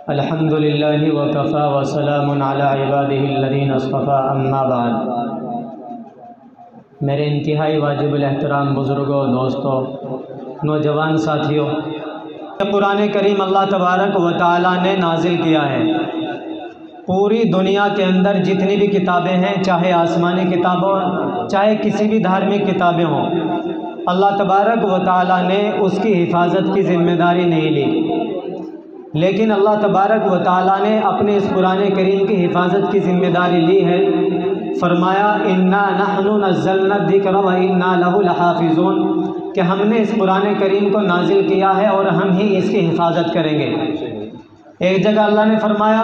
अल्हम्दुलिल्लाहि वकफ़ा व सलामुन अला इबादिहिल्लज़ीना इस्तफ़ा अम्मा बाद। मेरे इंतहाई वाजिबुल एहतराम बुज़ुर्गों, दोस्तों, नौजवान साथियों, कुरान करीम अल्लाह तबारक व तआला ने नाजिल किया है। पूरी दुनिया के अंदर जितनी भी किताबें हैं, चाहे आसमानी किताबें हों, चाहे किसी भी धार्मिक किताबें हों, अल्लाह तबारक व तआला ने उसकी हिफाजत की ज़िम्मेदारी नहीं ली। लेकिन अल्लाह तबारक व तआला ने अपने इस कुरान करीम की हिफाजत की ज़िम्मेदारी ली है। फरमाया इन्ना नहनु नज़्ज़लना ज़िक्र व इन्ना लहु लहाफ़िज़ून, कि हमने इस कुरान करीम को नाजिल किया है और हम ही इसकी हिफाजत करेंगे। एक जगह अल्लाह ने फरमाया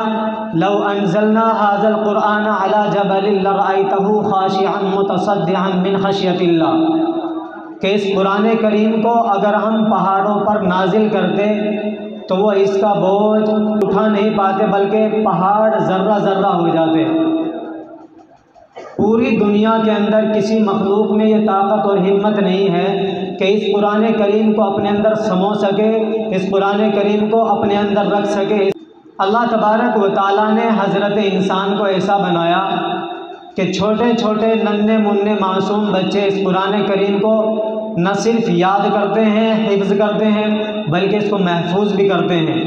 लौ अनज़लना हाज़ल कुरान अला जबलिन लरअयतहु ख़ाशिअन मुतसद्दिअन मिन ख़श्यतिल्लाह, कि इस कुरान करीम को अगर हम पहाड़ों पर नाजिल करते तो वो इसका बोझ उठा नहीं पाते, बल्कि पहाड़ ज़र्रा ज़र्रा हो जाते। पूरी दुनिया के अंदर किसी मखलूक में ये ताकत और हिम्मत नहीं है कि इस कुरान करीम को अपने अंदर समो सके, इस कुरान करीम को अपने अंदर रख सके। अल्लाह तबारक व तआला ने हज़रत इंसान को ऐसा बनाया कि छोटे छोटे नन्हे मुन्ने मासूम बच्चे इस कुरान करीम को न सिर्फ याद करते हैं, हिफ्ज़ करते हैं, बल्कि इसको महफूज भी करते हैं।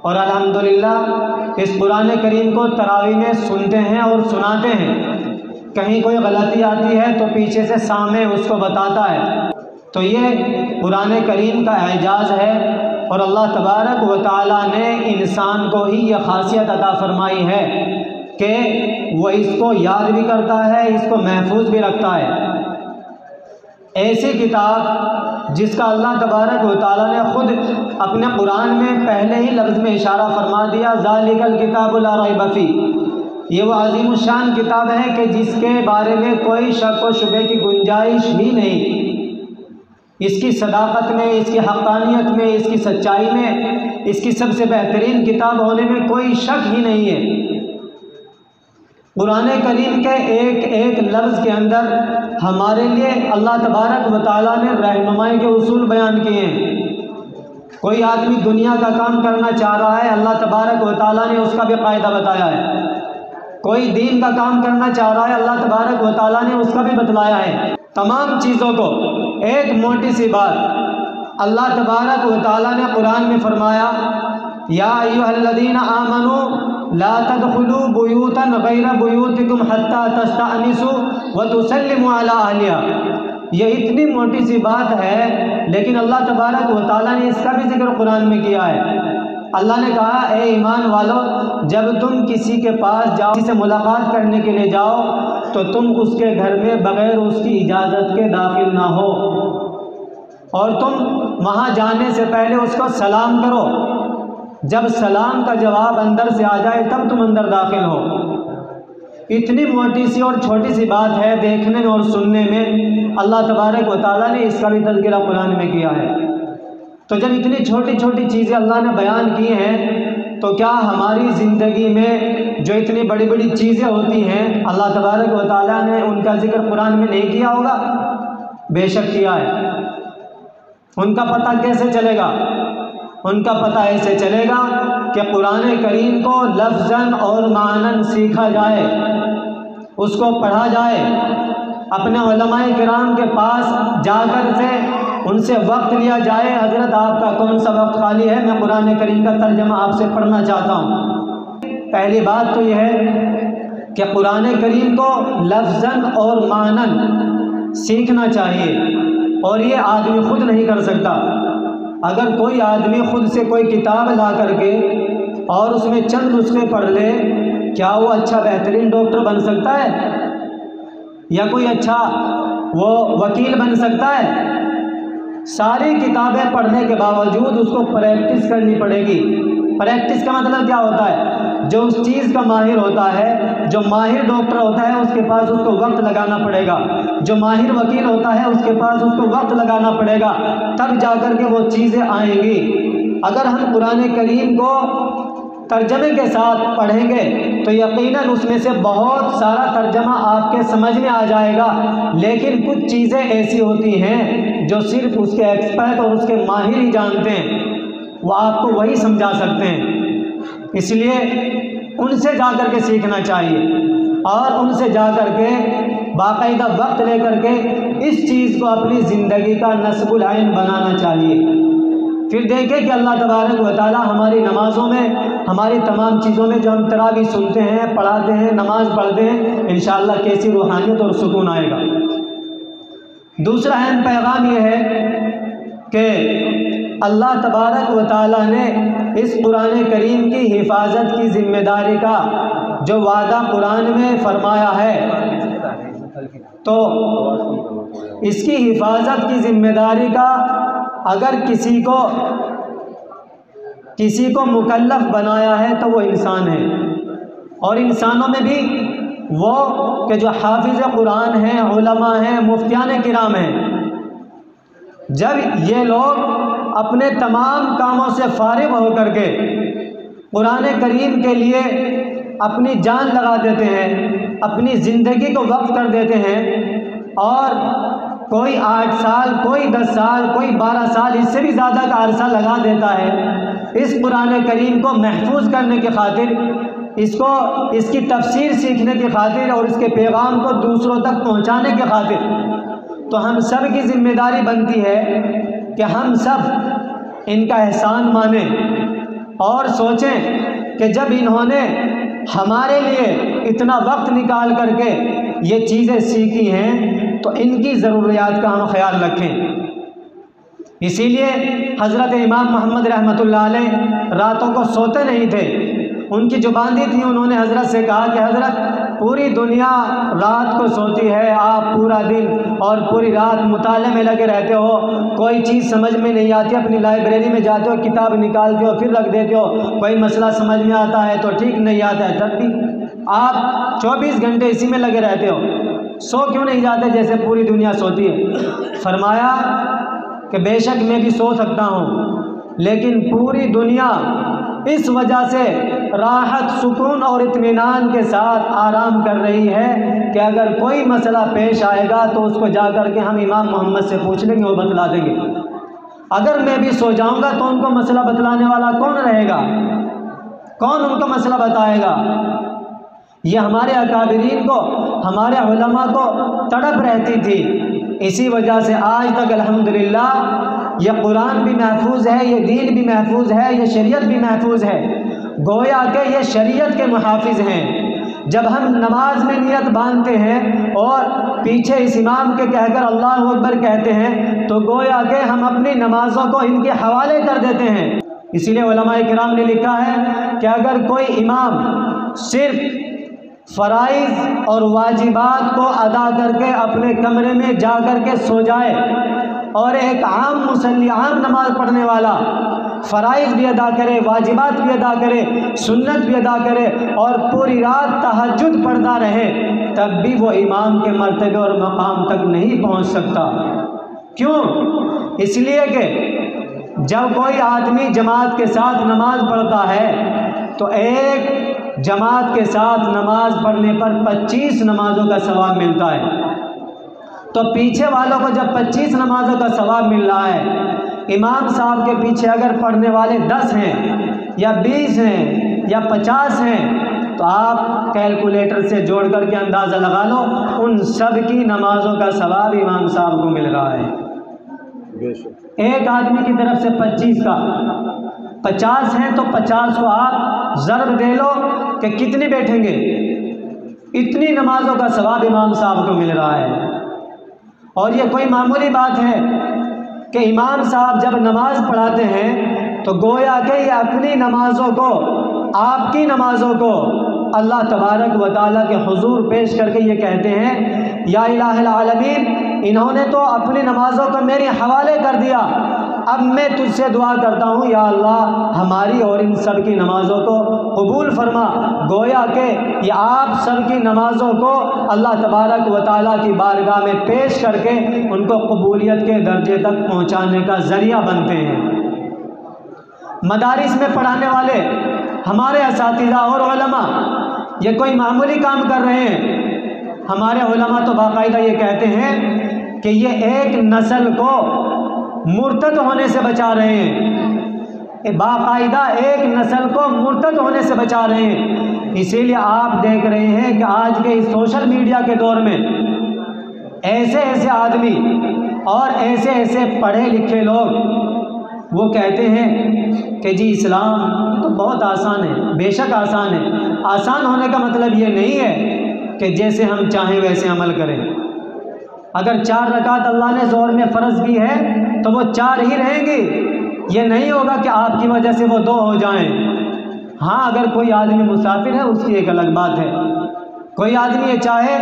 और अल्हम्दुलिल्लाह इस कुरान करीम को तरावी में सुनते हैं और सुनाते हैं। कहीं कोई गलती आती है तो पीछे से सामने उसको बताता है। तो ये कुरान करीम का एजाज़ है और अल्लाह तबारक व तआला ने इंसान को ही यह खासियत अता फरमाई है कि वह इसको याद भी करता है, इसको महफूज भी रखता है। ऐसी किताब जिसका अल्लाह तबारक व तआला ने ख़ुद अपने कुरान में पहले ही लफ्ज़ में इशारा फरमा दिया ज़ालिकल किताबु ला रैब फ़ी, ये वो अज़ीम शान किताब है कि जिसके बारे में कोई शक व शुबे की गुंजाइश ही नहीं। इसकी सदाकत में, इसकी हक़ानियत में, इसकी सच्चाई में, इसकी सबसे बेहतरीन किताब होने में कोई शक ही नहीं है। कुरान करीम के एक एक लफ्ज़ के अंदर हमारे लिए अल्लाह तबारक व तआला ने रहनुमाई के उसूल बयान किए हैं। कोई आदमी दुनिया का काम करना चाह रहा है, अल्लाह तबारक व तआला ने उसका भी कायदा बताया है। कोई दीन का काम करना चाह रहा है, अल्लाह तबारक व तआला ने उसका भी बतलाया है। तमाम चीज़ों को एक मोटी सी बात अल्लाह तबारक व तआला ने कुरान में फरमाया या अय्युहल्लज़ीना आमनू ला तदखुलू बुयूतन गैर बुयूतिकुम हत्ता तस्तअनिसू व तुसल्लिमू अला अहलिहा। ये इतनी मोटी सी बात है, लेकिन अल्लाह तबारक व तआला ने इसका भी जिक्र कुरान में किया है। अल्लाह ने कहा ए ईमान वालों, जब तुम किसी के पास जाओ, किसी से मुलाकात करने के लिए जाओ, तो तुम उसके घर में बग़ैर उसकी इजाज़त के दाखिल ना हो और तुम वहाँ जाने से पहले उसको सलाम करो। जब सलाम का जवाब अंदर से आ जाए तब तुम अंदर दाखिल हो। इतनी मोटी सी और छोटी सी बात है, देखने में और सुनने में अल्लाह तबारक व तआला ने इसका भी तज़किरा कुरान में किया है। तो जब इतनी छोटी छोटी चीज़ें अल्लाह ने बयान की हैं, तो क्या हमारी ज़िंदगी में जो इतनी बड़ी बड़ी चीज़ें होती हैं अल्लाह तबारक व तआला ने उनका जिक्र कुरान में नहीं किया होगा? बेशक किया है। उनका पता कैसे चलेगा? उनका पता ऐसे चलेगा कि कुरान करीम को लफ्ज़न और मानन सीखा जाए, उसको पढ़ा जाए, अपने उलमाए किराम के पास जाकर से उनसे वक्त लिया जाए। हज़रत आपका कौन सा वक्त खाली है? मैं कुरान करीम का तर्जमा आपसे पढ़ना चाहता हूँ। पहली बात तो यह है कि कुरान करीम को लफ्ज़न और मानन सीखना चाहिए, और ये आदमी खुद नहीं कर सकता। अगर कोई आदमी खुद से कोई किताब ला करके और उसमें चंद नुस्खे पढ़ ले, क्या वो अच्छा बेहतरीन डॉक्टर बन सकता है या कोई अच्छा वो वकील बन सकता है? सारी किताबें पढ़ने के बावजूद उसको प्रैक्टिस करनी पड़ेगी। प्रैक्टिस का मतलब क्या होता है? जो उस चीज़ का माहिर होता है, जो माहिर डॉक्टर होता है, उसके पास उसको वक्त लगाना पड़ेगा। जो माहिर वकील होता है, उसके पास उसको वक्त लगाना पड़ेगा, तब जाकर के वो चीज़ें आएंगी। अगर हम कुरान करीम को तर्जमे के साथ पढ़ेंगे तो यकीनन उसमें से बहुत सारा तर्जमा आपके समझ में आ जाएगा। लेकिन कुछ चीज़ें ऐसी होती हैं जो सिर्फ उसके एक्सपर्ट और उसके माहिर ही जानते हैं, वो आपको वही समझा सकते हैं। इसलिए उनसे जा कर के सीखना चाहिए और उनसे जा कर के बाकायदा वक्त ले कर के इस चीज़ को अपनी ज़िंदगी का नस्बुल ऐन बनाना चाहिए। फिर देखें कि अल्लाह तबारक व तआला हमारी नमाज़ों में, हमारी तमाम चीज़ों में जो हम तरावी सुनते हैं, पढ़ाते हैं, नमाज़ पढ़ते हैं, इंशाअल्लाह कैसी रूहानियत और सुकून आएगा। दूसरा अहम पैगाम यह है कि अल्लाह तबारक व तआला ने इस कुरान करीम की हिफाजत की ज़िम्मेदारी का जो वादा कुरान में फरमाया है, तो इसकी हिफाजत की ज़िम्मेदारी का अगर किसी को मुकल्लफ बनाया है तो वो इंसान है। और इंसानों में भी वो कि जो हाफिज़ कुरान हैं, उलमा हैं, मुफ्तियान किराम हैं, जब ये लोग अपने तमाम कामों से फारिग होकर के कुरान करीम के लिए अपनी जान लगा देते हैं, अपनी ज़िंदगी को वक्फ कर देते हैं और कोई 8 साल, कोई 10 साल, कोई 12 साल, इससे भी ज़्यादा का अरसा लगा देता है इस कुरान करीम को महफूज करने की खातिर, इसकी तफसीर सीखने की खातिर और इसके पैगाम को दूसरों तक पहुंचाने की खातिर, तो हम सब की ज़िम्मेदारी बनती है कि हम सब इनका एहसान मानें और सोचें कि जब इन्होंने हमारे लिए इतना वक्त निकाल करके ये चीज़ें सीखी हैं तो इनकी ज़रूरियात का हम ख्याल रखें। इसीलिए हज़रत इमाम मोहम्मद रहमतुल्लाह अलैह रातों को सोते नहीं थे। उनकी जुबानी थी, उन्होंने हज़रत से कहा कि हज़रत पूरी दुनिया रात को सोती है, आप पूरा दिन और पूरी रात मुताले में लगे रहते हो, कोई चीज़ समझ में नहीं आती, अपनी लाइब्रेरी में जाते हो, किताब निकालते हो, फिर रख देते हो, कोई मसला समझ में आता है तो ठीक नहीं आता है, तब भी आप 24 घंटे इसी में लगे रहते हो, सो क्यों नहीं जाते जैसे पूरी दुनिया सोती है। फरमाया कि बेशक मैं भी सो सकता हूँ, लेकिन पूरी दुनिया इस वजह से राहत, सुकून और इत्मीनान के साथ आराम कर रही है कि अगर कोई मसला पेश आएगा तो उसको जा कर के हम इमाम मोहम्मद से पूछ लेंगे, वो बतला देंगे। अगर मैं भी सो जाऊंगा तो उनको मसला बतलाने वाला कौन रहेगा, कौन उनको मसला बताएगा। ये हमारे अकाबिरीन को, हमारे उलमा को तड़प रहती थी। इसी वजह से आज तक अल्हम्दुलिल्लाह ये कुरान भी महफूज है, ये दीन भी महफूज है, ये शरीयत भी महफूज है। गोया के ये शरीयत के मुहाफिज हैं। जब हम नमाज में नियत बांधते हैं और पीछे इस इमाम के कहकर अल्लाहु अकबर कहते हैं तो गोया के हम अपनी नमाजों को इनके हवाले कर देते हैं। इसीलिए उलमाए किराम ने लिखा है कि अगर कोई इमाम सिर्फ फ़राइज़ और वाजिबात को अदा करके अपने कमरे में जा कर के सो जाए और एक आम मुसल्ली, आम नमाज पढ़ने वाला फ़राइज़ भी अदा करे, वाजिबात भी अदा करे, सुन्नत भी अदा करे और पूरी रात तहज्जुद पढ़ता रहे, तब भी वो इमाम के मर्तबे और मकाम तक नहीं पहुंच सकता। क्यों? इसलिए कि जब कोई आदमी जमात के साथ नमाज पढ़ता है तो एक जमात के साथ नमाज पढ़ने पर 25 नमाजों का सवाब मिलता है। तो पीछे वालों को जब 25 नमाजों का सवाब मिल रहा है, इमाम साहब के पीछे अगर पढ़ने वाले 10 हैं या 20 हैं या 50 हैं तो आप कैलकुलेटर से जोड़ करके अंदाज़ा लगा लो, उन सब की नमाजों का सवाब इमाम साहब को मिल रहा है। एक आदमी की तरफ से 25 का, 50 हैं तो 50 को आप ज़रब दे लो कि कितने बैठेंगे, इतनी नमाजों का सवाब इमाम साहब को मिल रहा है। और ये कोई मामूली बात है कि इमाम साहब जब नमाज पढ़ाते हैं तो गोया के ये अपनी नमाज़ों को, आपकी नमाज़ों को अल्लाह तबारक व तआला के हुजूर पेश करके ये कहते हैं, या इलाहुल आलमीन, इन्होंने तो अपनी नमाज़ों को मेरे हवाले कर दिया, अब मैं तुझसे दुआ करता हूँ या अल्लाह हमारी और इन सब की नमाज़ों को कबूल फरमा। गोया के ये आप सब की नमाज़ों को अल्लाह तबारक व तआला की बारगाह में पेश करके उनको कबूलियत के दर्जे तक पहुँचाने का ज़रिया बनते हैं। मदारिस में पढ़ाने वाले हमारे असातिज़ा और उलमा ये कोई मामूली काम कर रहे हैं। हमारे उलमा तो बाकायदा ये कहते हैं कि ये एक नस्ल को मुर्तद होने से बचा रहे हैं, बाकायदा एक नस्ल को मुर्तद होने से बचा रहे हैं। इसीलिए आप देख रहे हैं कि आज के इस सोशल मीडिया के दौर में ऐसे ऐसे आदमी और ऐसे ऐसे पढ़े लिखे लोग वो कहते हैं कि जी इस्लाम तो बहुत आसान है। बेशक आसान है, आसान होने का मतलब ये नहीं है कि जैसे हम चाहें वैसे अमल करें। अगर 4 रकात अल्लाह ने ज़ोहर में फ़र्ज़ की है तो वो 4 ही रहेंगी, ये नहीं होगा कि आपकी वजह से वो 2 हो जाएं। हाँ, अगर कोई आदमी मुसाफिर है उसकी एक अलग बात है। कोई आदमी ये चाहे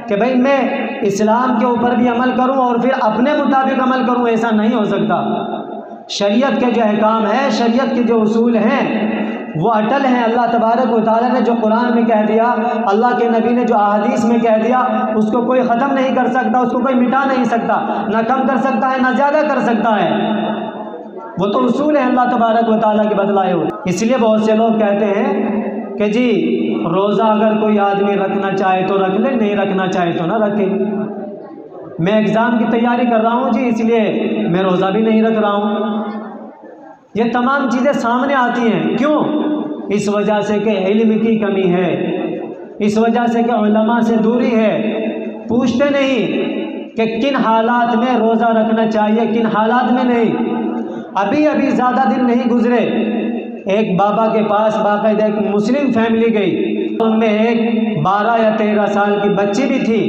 कि भाई मैं इस्लाम के ऊपर भी अमल करूं और फिर अपने मुताबिक अमल करूं, ऐसा नहीं हो सकता। शरीयत के जो अहकाम है, शरीयत के जो उसूल हैं वो अटल हैं। अल्लाह तबारक व तआला ने जो कुरान में कह दिया, अल्लाह के नबी ने जो अहादीस में कह दिया, उसको कोई ख़त्म नहीं कर सकता, उसको कोई मिटा नहीं सकता, ना कम कर सकता है ना ज़्यादा कर सकता है। वो तो उसूल है अल्लाह तबारक व तआला के बतलाए हुए। इसलिए बहुत से लोग कहते हैं कि जी रोज़ा अगर कोई आदमी रखना चाहे तो रख ले, नहीं रखना चाहे तो ना रखे। मैं एग्ज़ाम की तैयारी कर रहा हूँ जी, इसलिए मैं रोज़ा भी नहीं रख रहा हूँ। ये तमाम चीज़ें सामने आती हैं। क्यों? इस वजह से कि इल्म की कमी है, इस वजह से कि उलमा से दूरी है। पूछते नहीं कि किन हालात में रोज़ा रखना चाहिए, किन हालात में नहीं। अभी अभी ज़्यादा दिन नहीं गुजरे, एक बाबा के पास बाकायदा एक मुस्लिम फैमिली गई, उनमें एक 12 या 13 साल की बच्ची भी थी।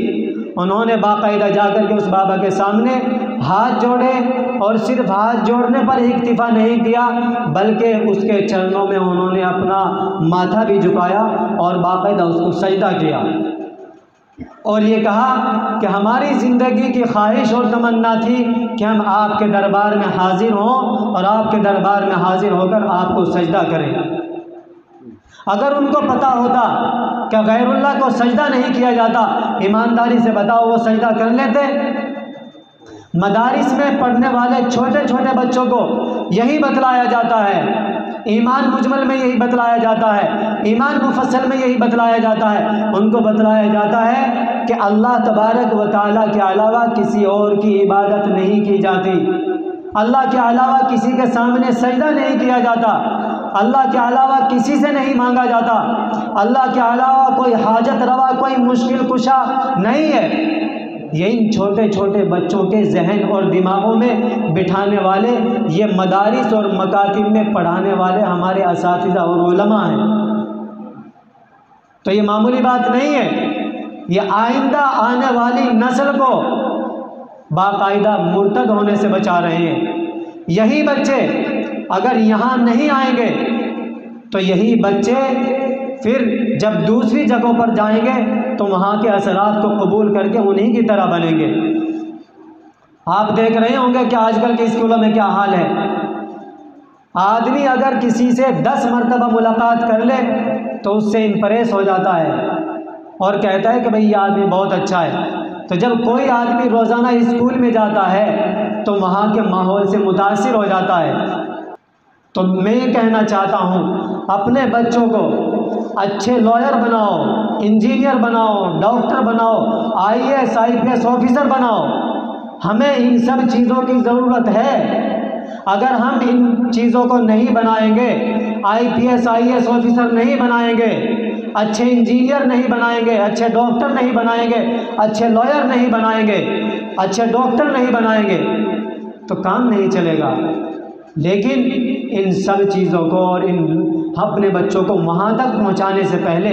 उन्होंने बाकायदा जाकर के उस बाबा के सामने हाथ जोड़े और सिर्फ हाथ जोड़ने पर इक्तिफा नहीं किया, बल्कि उसके चरणों में उन्होंने अपना माथा भी झुकाया और बाकायदा उसको सजदा किया और ये कहा कि हमारी ज़िंदगी की ख्वाहिश और तमन्ना थी कि हम आपके दरबार में हाजिर हों और आपके दरबार में हाजिर होकर आपको सजदा करें। अगर उनको पता होता कि गैरुल्लाह को सजदा नहीं किया जाता, ईमानदारी से बताओ वो सजदा कर लेते? मदारिस में पढ़ने वाले छोटे छोटे बच्चों को यही बतलाया जाता है, ईमान मुजमल में यही बतलाया जाता है, ईमान मुफस्सल में यही बतलाया जाता है। उनको बतलाया जाता है कि अल्लाह तबारक व तआला के अलावा किसी और की इबादत नहीं की जाती, अल्लाह के अलावा किसी के सामने सजदा नहीं किया जाता, अल्लाह के अलावा किसी से नहीं मांगा जाता, अल्लाह के अलावा कोई हाजत रवा, कोई मुश्किल कुशा नहीं है। ये इन छोटे छोटे बच्चों के जहन और दिमागों में बिठाने वाले ये मदारिस और मकातिब में पढ़ाने वाले हमारे असातिज़ा और उलमा हैं। तो ये मामूली बात नहीं है, ये आइंदा आने वाली नस्ल को बाकायदा मुर्तद होने से बचा रहे हैं। यही बच्चे अगर यहाँ नहीं आएंगे तो यही बच्चे फिर जब दूसरी जगहों पर जाएंगे तो वहाँ के असरात को कबूल करके उन्हीं की तरह बनेंगे। आप देख रहे होंगे कि आजकल के स्कूलों में क्या हाल है। आदमी अगर किसी से 10 मरतबा मुलाकात कर ले तो उससे इम्प्रेस हो जाता है और कहता है कि भाई ये आदमी बहुत अच्छा है। तो जब कोई आदमी रोज़ाना स्कूल में जाता है तो वहाँ के माहौल से मुतासिर हो जाता है। तो मैं ये कहना चाहता हूँ, अपने बच्चों को अच्छे लॉयर बनाओ, इंजीनियर बनाओ, डॉक्टर बनाओ, IAS IPS ऑफिसर बनाओ। हमें इन सब चीज़ों की ज़रूरत है। अगर हम इन चीज़ों को नहीं बनाएंगे, IPS IAS ऑफिसर नहीं बनाएंगे, अच्छे इंजीनियर नहीं बनाएंगे, अच्छे डॉक्टर नहीं बनाएंगे, अच्छे लॉयर नहीं बनाएंगे, अच्छे डॉक्टर नहीं बनाएंगे तो काम नहीं चलेगा। लेकिन इन सब चीज़ों को और इन अपने बच्चों को वहाँ तक पहुँचाने से पहले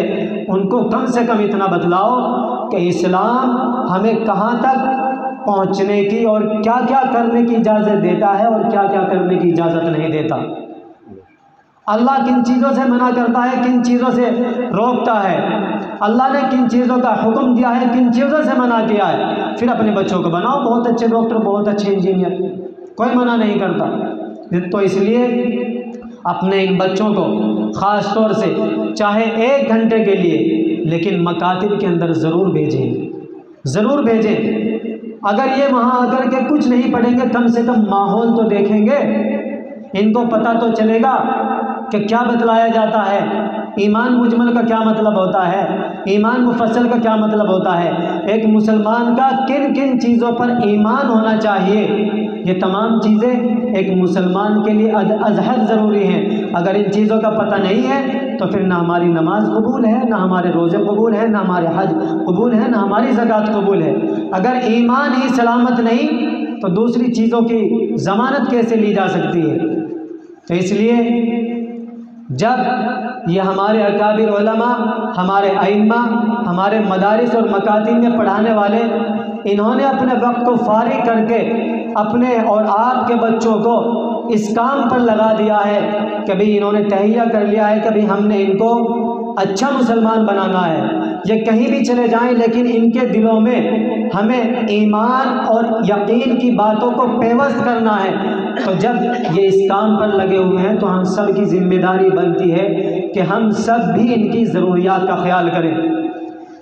उनको कम से कम इतना बतलाओ कि इस्लाम हमें कहाँ तक पहुँचने की और क्या क्या करने की इजाज़त देता है और क्या क्या करने की इजाज़त नहीं देता। अल्लाह किन चीज़ों से मना करता है, किन चीज़ों से रोकता है, अल्लाह ने किन चीज़ों का हुक्म दिया है, किन चीज़ों से मना किया है। फिर अपने बच्चों को बनाओ बहुत अच्छे डॉक्टर, बहुत अच्छे इंजीनियर, कोई मना नहीं करता। तो इसलिए अपने इन बच्चों को ख़ास तौर से चाहे 1 घंटे के लिए लेकिन मकातिब के अंदर ज़रूर भेजें, ज़रूर भेजें। अगर ये वहाँ आकर के कुछ नहीं पढ़ेंगे, कम से कम माहौल तो देखेंगे इनको पता तो चलेगा कि क्या बतलाया जाता है, ईमान मुजमल का क्या मतलब होता है, ईमान मुफस्सल का क्या मतलब होता है, एक मुसलमान का किन किन चीज़ों पर ईमान होना चाहिए। ये तमाम चीज़ें एक मुसलमान के लिए अज़हद ज़रूरी हैं। अगर इन चीज़ों का पता नहीं है तो फिर ना हमारी नमाज कबूल है, ना हमारे रोज़े कबूल है, ना हमारे हज कबूल है, ना हमारी ज़कात कबूल है। अगर ईमान ही सलामत नहीं तो दूसरी चीज़ों की ज़मानत कैसे ली जा सकती है। तो इसलिए जब ये हमारे अकाबिर उलमा, हमारे अइम्मा, हमारे मदारिस और मकातिब में पढ़ाने वाले, इन्होंने अपने वक्त को फारिग करके अपने और आपके बच्चों को इस काम पर लगा दिया है कि भाई इन्होंने तहैया कर लिया है कि भाई हमने इनको अच्छा मुसलमान बनाना है। ये कहीं भी चले जाएं लेकिन इनके दिलों में हमें ईमान और यकीन की बातों को पेवस्त करना है। तो जब ये इस काम पर लगे हुए हैं तो हम सब की जिम्मेदारी बनती है कि हम सब भी इनकी ज़रूरियात का ख्याल करें।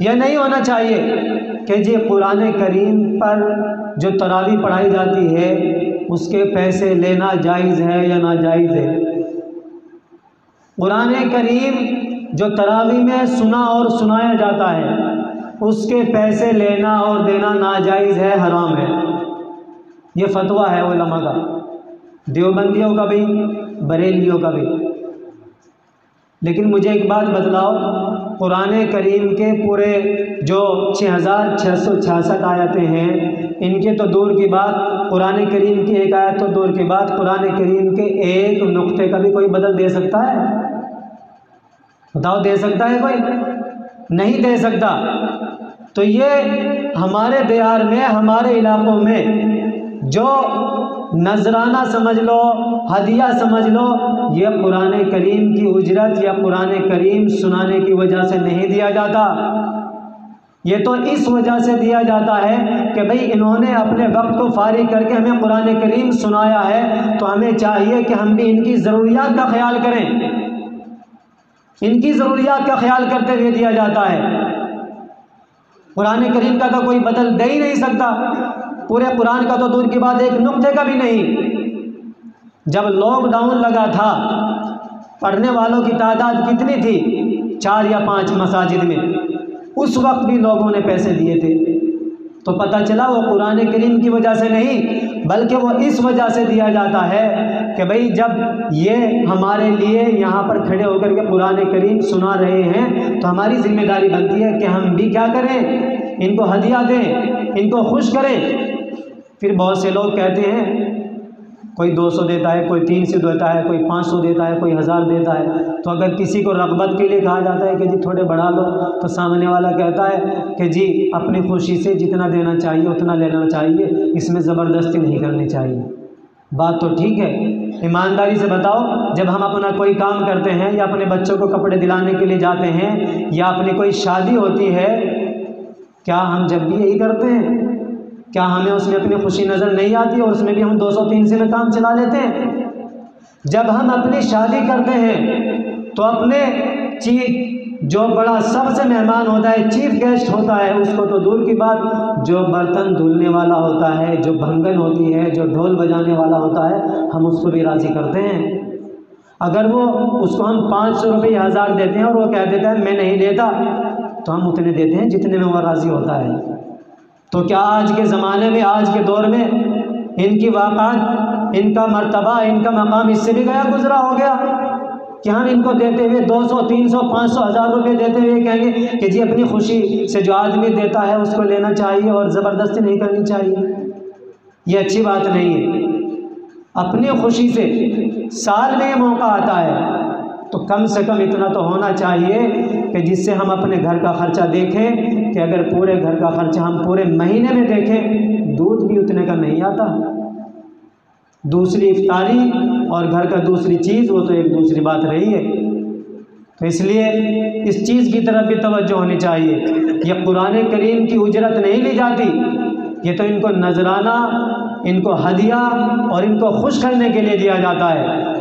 यह नहीं होना चाहिए कि जी कुरान करीम पर जो तरावी पढ़ाई जाती है उसके पैसे लेना जायज़ है या नाजायज़ है। कुरान करीम जो तरावी में सुना और सुनाया जाता है उसके पैसे लेना और देना नाजायज़ है, हराम है। ये फतवा है उलमा का, देवबंदियों का भी, बरेलियों का भी। लेकिन मुझे एक बात बतलाओ, कुरान करीम के पूरे जो 6666 आयतें हैं, इनके तो दूर की बात, कुरान करीम की एक आयत तो दूर की बात, कुरान करीम के एक नुक्ते का भी कोई बदल दे सकता है? बताओ, दे सकता है कोई? नहीं दे सकता। तो ये हमारे दियार में, हमारे इलाक़ों में जो नजराना समझ लो, हदिया समझ लो, ये कुरान करीम की उजरत या कुरान करीम सुनाने की वजह से नहीं दिया जाता। ये तो इस वजह से दिया जाता है कि भाई इन्होंने अपने वक्त को फारिग करके हमें कुरान करीम सुनाया है, तो हमें चाहिए कि हम भी इनकी ज़रूरियात का ख्याल करें। इनकी ज़रूरियात का ख्याल करते हुए दिया जाता है। कुरान करीम का तो कोई बदल दे ही नहीं सकता, पूरे कुरान का तो दूर की बात, एक नुक्ते का भी नहीं। जब लॉकडाउन लगा था, पढ़ने वालों की तादाद कितनी थी? 4 या 5 मसाजिद में। उस वक्त भी लोगों ने पैसे दिए थे। तो पता चला वो कुरान करीम की वजह से नहीं, बल्कि वो इस वजह से दिया जाता है कि भाई जब ये हमारे लिए यहाँ पर खड़े होकर के कुरान करीम सुना रहे हैं तो हमारी जिम्मेदारी बनती है कि हम भी क्या करें, इनको हदिया दें, इनको खुश करें। फिर बहुत से लोग कहते हैं, कोई 200 देता है, कोई 300 देता है, कोई 500 देता है, कोई 1000 देता है। तो अगर किसी को रग़बत के लिए कहा जाता है कि जी थोड़े बढ़ा लो, तो सामने वाला कहता है कि जी अपनी खुशी से जितना देना चाहिए उतना लेना चाहिए, इसमें ज़बरदस्ती नहीं करनी चाहिए। बात तो ठीक है, ईमानदारी से बताओ, जब हम अपना कोई काम करते हैं या अपने बच्चों को कपड़े दिलाने के लिए जाते हैं या अपनी कोई शादी होती है, क्या हम जब भी यही करते हैं? क्या हमें उसमें अपनी खुशी नज़र नहीं आती और उसमें भी हम 200-300 में काम चला लेते हैं? जब हम अपनी शादी करते हैं तो अपने जो बड़ा सबसे मेहमान होता है, चीफ गेस्ट होता है, उसको तो दूर की बात, जो बर्तन धुलने वाला होता है, जो भंगन होती है, जो ढोल बजाने वाला होता है, हम उसको भी राज़ी करते हैं। अगर वो उसको हम 500 रुपये या 1000 देते हैं और वो कह देता है मैं नहीं देता, तो हम उतने देते हैं जितने में वो राज़ी होता है। तो क्या आज के ज़माने में, आज के दौर में इनकी वाक़ात, इनका मर्तबा, इनका मकाम इससे भी गया गुजरा हो गया कि हम इनको देते हुए 200, 300, 500, 1000 रुपये देते हुए कहेंगे कि जी अपनी खुशी से जो आदमी देता है उसको लेना चाहिए और ज़बरदस्ती नहीं करनी चाहिए। ये अच्छी बात नहीं है। अपनी खुशी से साल में ये मौका आता है तो कम से कम इतना तो होना चाहिए कि जिससे हम अपने घर का ख़र्चा देखें कि अगर पूरे घर का ख़र्चा हम पूरे महीने में देखें, दूध भी उतने का नहीं आता। दूसरी इफ्तारी और घर का दूसरी चीज़, वो तो एक दूसरी बात रही है। तो इसलिए इस चीज़ की तरफ भी तवज्जो होनी चाहिए। ये कुरान करीम की उजरत नहीं ली जाती, ये तो इनको नजराना, इनको हदिया और इनको खुश करने के लिए दिया जाता है।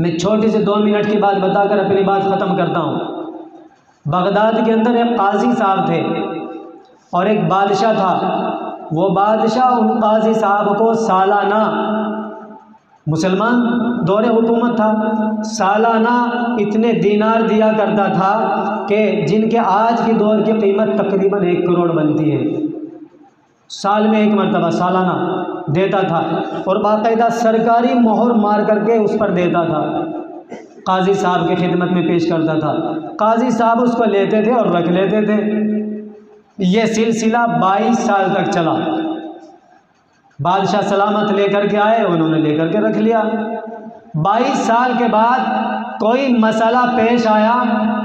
मैं छोटी से 2 मिनट की बात बताकर अपनी बात ख़त्म करता हूँ। बगदाद के अंदर एक काजी साहब थे और एक बादशाह था। वो बादशाह उन काजी साहब को सालाना मुसलमान दौरे हुकूमत था, सालाना इतने दीनार दिया करता था कि जिनके आज के दौर की कीमत तकरीबन 1 करोड़ बनती है। साल में 1 मरतबा सालाना देता था और बाकायदा सरकारी मोहर मार करके उस पर देता था, काजी साहब की खिदमत में पेश करता था। काजी साहब उसको लेते थे और रख लेते थे। ये सिलसिला 22 साल तक चला। बादशाह सलामत लेकर के आए, उन्होंने लेकर के रख लिया। 22 साल के बाद कोई मसला पेश आया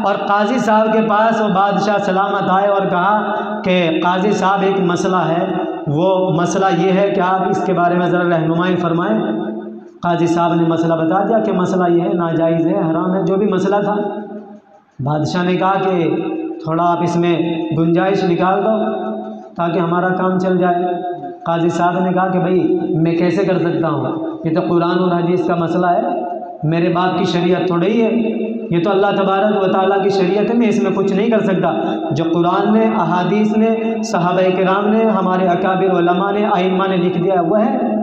और काजी साहब के पास वो बादशाह सलामत आए और कहा कि काजी साहब एक मसला है, वो मसला ये है कि आप इसके बारे में ज़रा रहनुमाई फरमाएं। काजी साहब ने मसला बता दिया कि मसला ये है, नाजायज़ है, हराम है, जो भी मसला था। बादशाह ने कहा कि थोड़ा आप इसमें गुंजाइश निकाल दो ताकि हमारा काम चल जाए। काजी साहब ने कहा कि भाई मैं कैसे कर सकता हूँ, ये तो कुरान और हदीस का मसला है, मेरे बाप की शरीयत थोड़ी ही है, ये तो अल्लाह तबारक व तआला की शरीयत है, मैं इसमें कुछ नहीं कर सकता। जो कुरान ने, अहादीस ने, सहाबाए किराम ने, हमारे अकाबिर उलमा ने, आइम्मा ने लिख दिया वह है,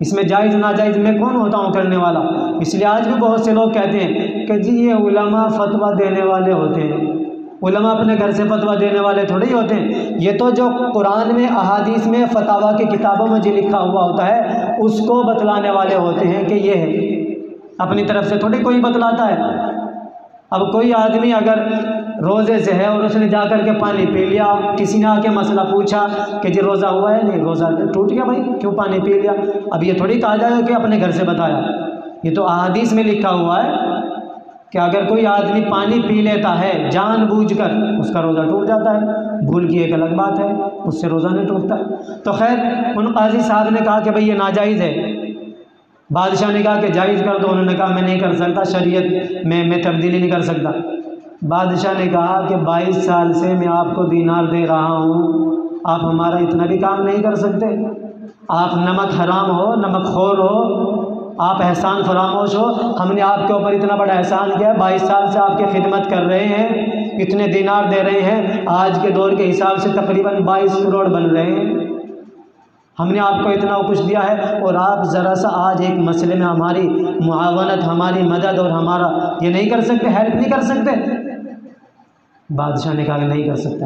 इसमें जायज़ नाजायज़ मैं कौन होता हूँ करने वाला। इसलिए आज भी बहुत से लोग कहते हैं कि जी ये उलमा फतवा देने वाले होते हैं। उलमा अपने घर से फतवा देने वाले थोड़े ही होते हैं। ये तो जो कुरान में, अहादीस में, फतावा की किताबों में जो लिखा हुआ होता है उसको बतलाने वाले होते हैं कि ये है, अपनी तरफ से थोड़ी कोई बतलाता है। अब कोई आदमी अगर रोज़े से है और उसने जा कर के पानी पी लिया, किसी ने आके मसला पूछा कि जी रोज़ा हुआ है, नहीं रोज़ा टूट गया, भाई क्यों पानी पी लिया, अब ये थोड़ी कहा जाएगा कि अपने घर से बताया। ये तो अहादीस में लिखा हुआ है कि अगर कोई आदमी पानी पी लेता है जानबूझकर, उसका रोज़ा टूट जाता है, भूल की एक अलग बात है, उससे रोज़ा नहीं टूटता। तो खैर उन काजी साहब ने कहा कि भाई ये नाजायज़ है। बादशाह ने कहा कि जायज़ कर दो, उन्होंने कहा मैं नहीं कर सकता, शरीयत में मैं तब्दीली नहीं कर सकता। बादशाह ने कहा कि 22 साल से मैं आपको दीनार दे रहा हूँ, आप हमारा इतना भी काम नहीं कर सकते। आप नमक हराम हो, नमक खोर हो, आप एहसान फरामोश हो, हमने आपके ऊपर इतना बड़ा एहसान किया, 22 साल से आपकी खिदमत कर रहे हैं, इतने दीनार दे रहे हैं, आज के दौर के हिसाब से तकरीबन 22 करोड़ बन रहे हैं, हमने आपको इतना कुछ दिया है और आप ज़रा सा आज एक मसले में हमारी मुआवनत, हमारी मदद और हमारा ये नहीं कर सकते, हेल्प नहीं कर सकते। बादशाह ने कहा कि नहीं कर सकता।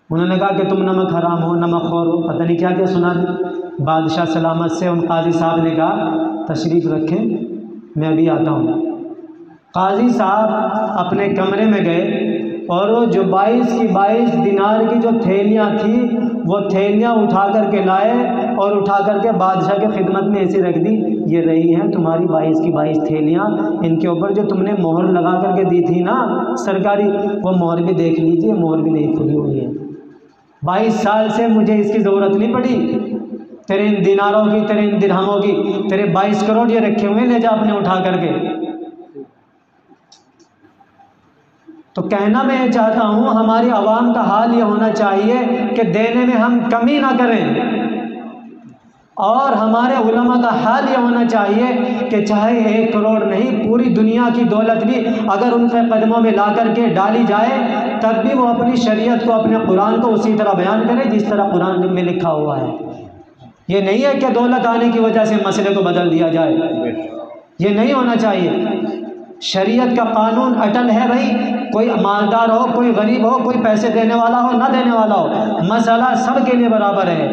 उन्होंने कहा कि तुम नमक हराम हो, नमक खोर हो, पता नहीं क्या क्या सुना दी। बादशाह सलामत से उन काजी साहब ने कहा तशरीफ़ रखें, मैं अभी आता हूँ। काजी साहब अपने कमरे में गए और वो जो 22 की 22 दिनार की जो थैलियाँ थी वो थैलियाँ उठा कर के लाए और उठा कर के बादशाह के खिदमत में ऐसे रख दी, ये रही हैं तुम्हारी 22 की 22 थैलियाँ, इनके ऊपर जो तुमने मोहर लगा करके दी थी ना सरकारी, वो मोहर भी देख लीजिए, मोहर भी नहीं खुली हुई है। 22 साल से मुझे इसकी ज़रूरत नहीं पड़ी, तेरे इन दिनारों की, तेरे इन दिरहमों की, तेरे 22 करोड़ ये रखे हुए, ले जा अपने उठा करके। तो कहना मैं ये चाहता हूँ, हमारी आवाम का हाल ये होना चाहिए कि देने में हम कमी ना करें, और हमारे उलमा का हाल ये होना चाहिए कि चाहे 1 करोड़ नहीं, पूरी दुनिया की दौलत भी अगर उनके कदमों में ला करके डाली जाए तब भी वो अपनी शरीयत को, अपने कुरान को उसी तरह बयान करें जिस तरह कुरान में लिखा हुआ है। ये नहीं है कि दौलत आने की वजह से मसले को बदल दिया जाए, ये नहीं होना चाहिए। शरीयत का कानून अटल है भाई, कोई मालदार हो, कोई गरीब हो, कोई पैसे देने वाला हो, ना देने वाला हो, मसला सब के लिए बराबर है।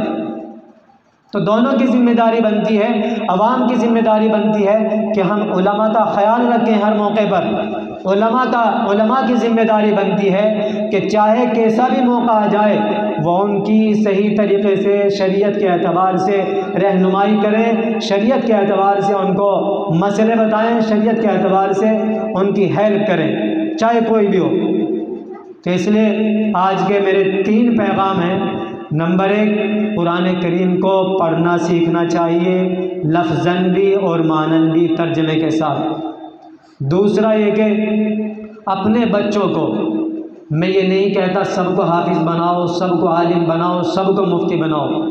तो दोनों की जिम्मेदारी बनती है, अवाम की जिम्मेदारी बनती है कि हम उलमा का ख्याल रखें हर मौके पर। उलमा की जिम्मेदारी बनती है कि चाहे कैसा भी मौका आ जाए वो उनकी सही तरीक़े से शरीयत के एतबार से रहनुमाई करें, शरीयत के एतबार से उनको मसले बताएं, शरीयत के एतबार से उनकी हेल्प करें, चाहे कोई भी हो। तो इसलिए आज के मेरे 3 पैगाम हैं। नंबर 1, कुरान करीम को पढ़ना सीखना चाहिए, लफ्ज़न भी और मानन भी, तर्जमे के साथ। दूसरा ये कि अपने बच्चों को, मैं ये नहीं कहता सबको हाफिज़ बनाओ, सबको आलिम बनाओ, सबको मुफ्ती बनाओ,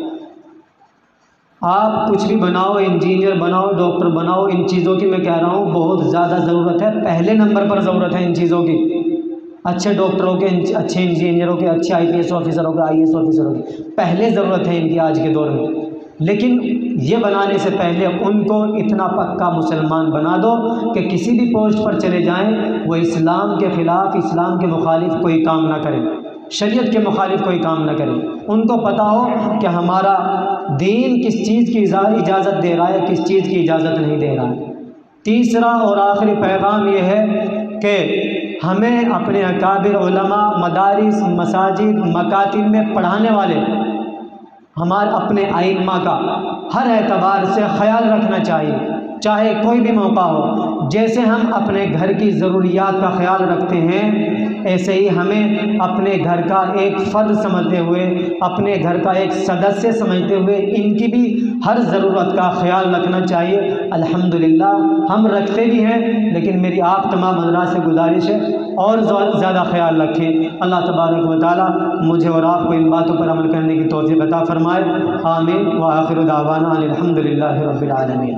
आप कुछ भी बनाओ, इंजीनियर बनाओ, डॉक्टर बनाओ, इन चीज़ों की मैं कह रहा हूँ बहुत ज़्यादा ज़रूरत है, पहले नंबर पर ज़रूरत है इन चीज़ों की। अच्छे डॉक्टरों के, अच्छे इंजीनियरों के, अच्छे IPS ऑफिसरों के, IAS ऑफिसरों की पहले ज़रूरत है इनकी आज के दौर में। लेकिन ये बनाने से पहले उनको इतना पक्का मुसलमान बना दो कि किसी भी पोस्ट पर चले जाएं वो इस्लाम के ख़िलाफ़, इस्लाम के मुखालिफ कोई काम ना करें, शरीयत के मुखालिफ कोई काम ना करें। उनको पता हो कि हमारा दीन किस चीज़ की इजाज़त दे रहा है, किस चीज़ की इजाज़त नहीं दे रहा है। तीसरा और आखिरी पैगाम ये है कि हमें अपने अकाबिर उलमा, मदारिस, मसाजिद, मकातिब में पढ़ाने वाले हमारे अपने आइम्मा का हर एतबार से ख्याल रखना चाहिए, चाहे कोई भी मौका हो। जैसे हम अपने घर की ज़रूरियात का ख्याल रखते हैं, ऐसे ही हमें अपने घर का एक फ़र्द समझते हुए, अपने घर का एक सदस्य समझते हुए इनकी भी हर ज़रूरत का ख्याल रखना चाहिए। अल्हम्दुलिल्लाह हम रखते भी हैं, लेकिन मेरी आप तमाम हज़रात से गुजारिश है और ज़्यादा ख्याल रखें। अल्लाह तबारक व तआला मुझे और आपको इन बातों पर अमल करने की तौफ़ीक़ अता फ़रमाए। आमीन व आखिर दावाना अनिल हम्दुलिल्लाहि रब्बिल आलमीन।